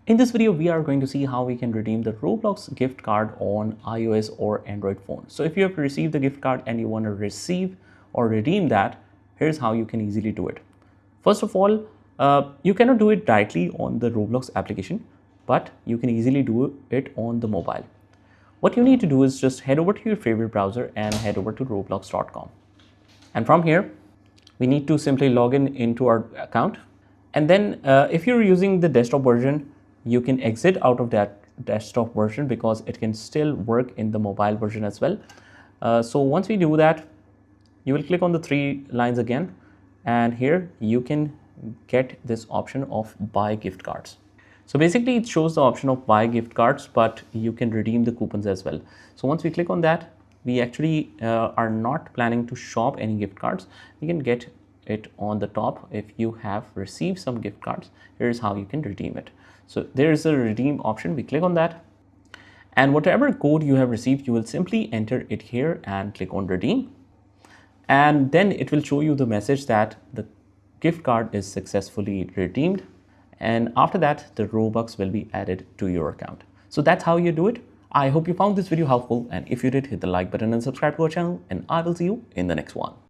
In this video, we are going to see how we can redeem the Roblox gift card on iOS or Android phone. So if you have received the gift card and you want to receive or redeem that, here's how you can easily do it. First of all, you cannot do it directly on the Roblox application, but you can easily do it on the mobile. What you need to do is just head over to your favorite browser and head over to roblox.com. And from here, we need to simply log in into our account. And then if you're using the desktop version, you can exit out of that desktop version because it can still work in the mobile version as well. So once we do that, you will click on the three lines again, and here you can get this option of buy gift cards. So basically it shows the option of buy gift cards, but you can redeem the coupons as well. So once we click on that, we actually are not planning to shop any gift cards. You can get it on the top. If you have received some gift cards, here's how you can redeem it. So there is a redeem option. We click on that, and whatever code you have received, you will simply enter it here and click on redeem. And then it will show you the message that the gift card is successfully redeemed. And after that, the Robux will be added to your account. So that's how you do it. I hope you found this video helpful. And if you did, hit the like button and subscribe to our channel. And I will see you in the next one.